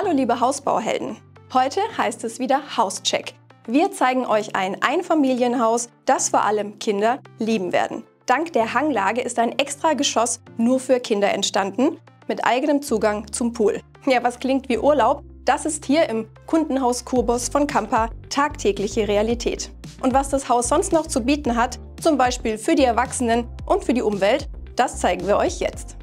Hallo liebe Hausbauhelden! Heute heißt es wieder Hauscheck. Wir zeigen euch ein Einfamilienhaus, das vor allem Kinder lieben werden. Dank der Hanglage ist ein extra Geschoss nur für Kinder entstanden, mit eigenem Zugang zum Pool. Ja, was klingt wie Urlaub, das ist hier im Kundenhaus Kurbus von Kampa tagtägliche Realität. Und was das Haus sonst noch zu bieten hat, zum Beispiel für die Erwachsenen und für die Umwelt, das zeigen wir euch jetzt.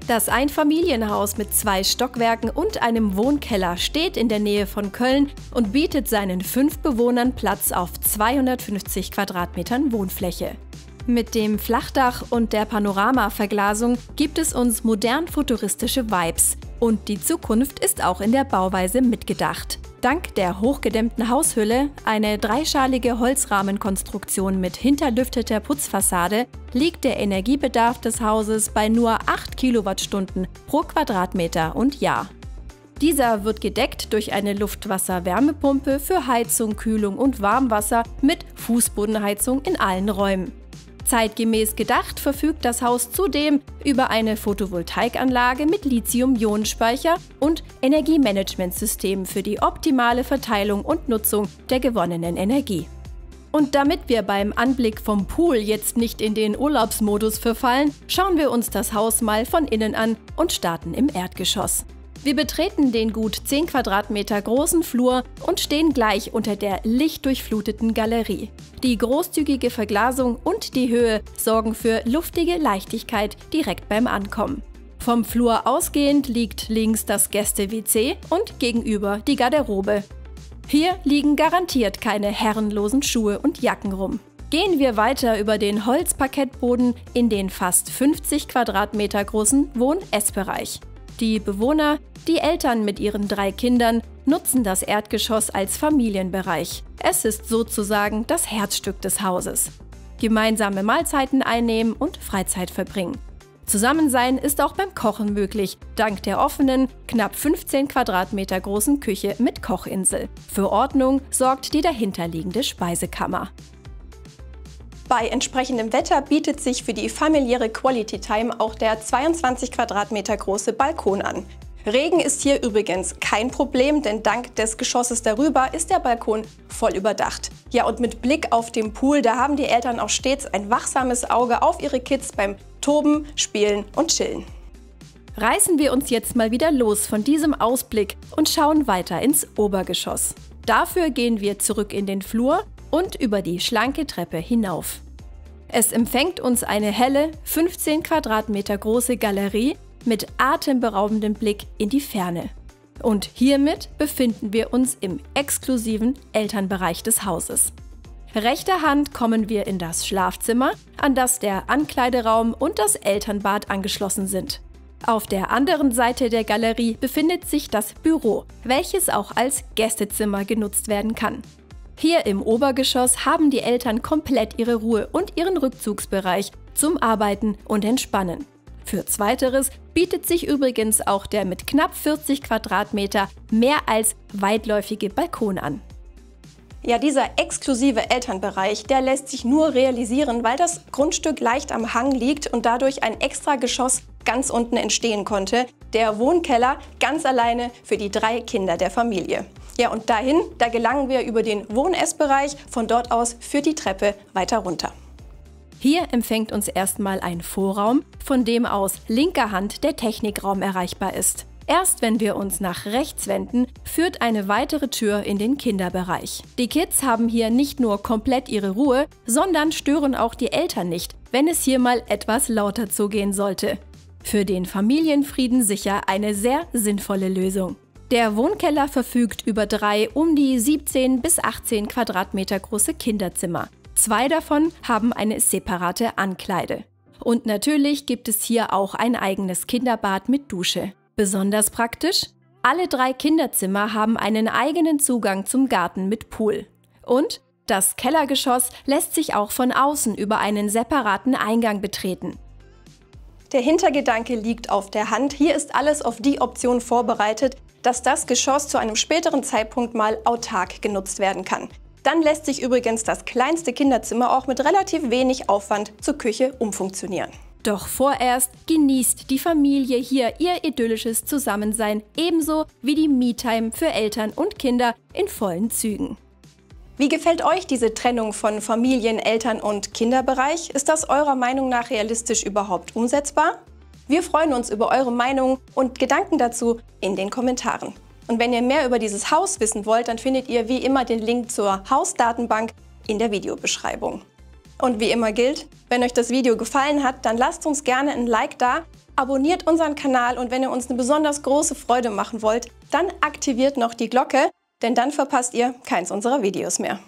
Das Einfamilienhaus mit 2 Stockwerken und einem Wohnkeller steht in der Nähe von Köln und bietet seinen 5 Bewohnern Platz auf 250 Quadratmetern Wohnfläche. Mit dem Flachdach und der Panoramaverglasung gibt es uns modern-futuristische Vibes. Und die Zukunft ist auch in der Bauweise mitgedacht. Dank der hochgedämmten Haushülle, eine dreischalige Holzrahmenkonstruktion mit hinterlüfteter Putzfassade, liegt der Energiebedarf des Hauses bei nur 8 Kilowattstunden pro Quadratmeter und Jahr. Dieser wird gedeckt durch eine Luftwasser-Wärmepumpe für Heizung, Kühlung und Warmwasser mit Fußbodenheizung in allen Räumen. Zeitgemäß gedacht verfügt das Haus zudem über eine Photovoltaikanlage mit Lithium-Ionen-Speicher und Energiemanagementsystem für die optimale Verteilung und Nutzung der gewonnenen Energie. Und damit wir beim Anblick vom Pool jetzt nicht in den Urlaubsmodus verfallen, schauen wir uns das Haus mal von innen an und starten im Erdgeschoss. Wir betreten den gut 10 Quadratmeter großen Flur und stehen gleich unter der lichtdurchfluteten Galerie. Die großzügige Verglasung und die Höhe sorgen für luftige Leichtigkeit direkt beim Ankommen. Vom Flur ausgehend liegt links das Gäste-WC und gegenüber die Garderobe. Hier liegen garantiert keine herrenlosen Schuhe und Jacken rum. Gehen wir weiter über den Holzparkettboden in den fast 50 Quadratmeter großen Wohn-Ess-Bereich. Die Bewohner, die Eltern mit ihren 3 Kindern, nutzen das Erdgeschoss als Familienbereich. Es ist sozusagen das Herzstück des Hauses. Gemeinsame Mahlzeiten einnehmen und Freizeit verbringen. Zusammensein ist auch beim Kochen möglich, dank der offenen, knapp 15 Quadratmeter großen Küche mit Kochinsel. Für Ordnung sorgt die dahinterliegende Speisekammer. Bei entsprechendem Wetter bietet sich für die familiäre Quality Time auch der 22 Quadratmeter große Balkon an. Regen ist hier übrigens kein Problem, denn dank des Geschosses darüber ist der Balkon voll überdacht. Ja, und mit Blick auf den Pool, da haben die Eltern auch stets ein wachsames Auge auf ihre Kids beim Toben, Spielen und Chillen. Reißen wir uns jetzt mal wieder los von diesem Ausblick und schauen weiter ins Obergeschoss. Dafür gehen wir zurück in den Flur und über die schlanke Treppe hinauf. Es empfängt uns eine helle, 15 Quadratmeter große Galerie mit atemberaubendem Blick in die Ferne. Und hiermit befinden wir uns im exklusiven Elternbereich des Hauses. Rechter Hand kommen wir in das Schlafzimmer, an das der Ankleideraum und das Elternbad angeschlossen sind. Auf der anderen Seite der Galerie befindet sich das Büro, welches auch als Gästezimmer genutzt werden kann. Hier im Obergeschoss haben die Eltern komplett ihre Ruhe und ihren Rückzugsbereich zum Arbeiten und Entspannen. Für Zweiteres bietet sich übrigens auch der mit knapp 40 Quadratmeter mehr als weitläufige Balkon an. Ja, dieser exklusive Elternbereich, der lässt sich nur realisieren, weil das Grundstück leicht am Hang liegt und dadurch ein extra Geschoss ganz unten entstehen konnte. Der Wohnkeller ganz alleine für die 3 Kinder der Familie. Ja, und dahin, da gelangen wir über den Wohn-Ess-Bereich, von dort aus führt die Treppe weiter runter. Hier empfängt uns erstmal ein Vorraum, von dem aus linker Hand der Technikraum erreichbar ist. Erst wenn wir uns nach rechts wenden, führt eine weitere Tür in den Kinderbereich. Die Kids haben hier nicht nur komplett ihre Ruhe, sondern stören auch die Eltern nicht, wenn es hier mal etwas lauter zugehen sollte. Für den Familienfrieden sicher eine sehr sinnvolle Lösung. Der Wohnkeller verfügt über 3 um die 17 bis 18 Quadratmeter große Kinderzimmer. 2 davon haben eine separate Ankleide. Und natürlich gibt es hier auch ein eigenes Kinderbad mit Dusche. Besonders praktisch: Alle 3 Kinderzimmer haben einen eigenen Zugang zum Garten mit Pool. Und das Kellergeschoss lässt sich auch von außen über einen separaten Eingang betreten. Der Hintergedanke liegt auf der Hand. Hier ist alles auf die Option vorbereitet, dass das Geschoss zu einem späteren Zeitpunkt mal autark genutzt werden kann. Dann lässt sich übrigens das kleinste Kinderzimmer auch mit relativ wenig Aufwand zur Küche umfunktionieren. Doch vorerst genießt die Familie hier ihr idyllisches Zusammensein, ebenso wie die Me-Time für Eltern und Kinder in vollen Zügen. Wie gefällt euch diese Trennung von Familien-, Eltern- und Kinderbereich? Ist das eurer Meinung nach realistisch überhaupt umsetzbar? Wir freuen uns über eure Meinung und Gedanken dazu in den Kommentaren. Und wenn ihr mehr über dieses Haus wissen wollt, dann findet ihr wie immer den Link zur Hausdatenbank in der Videobeschreibung. Und wie immer gilt, wenn euch das Video gefallen hat, dann lasst uns gerne ein Like da, abonniert unseren Kanal und wenn ihr uns eine besonders große Freude machen wollt, dann aktiviert noch die Glocke, denn dann verpasst ihr keins unserer Videos mehr.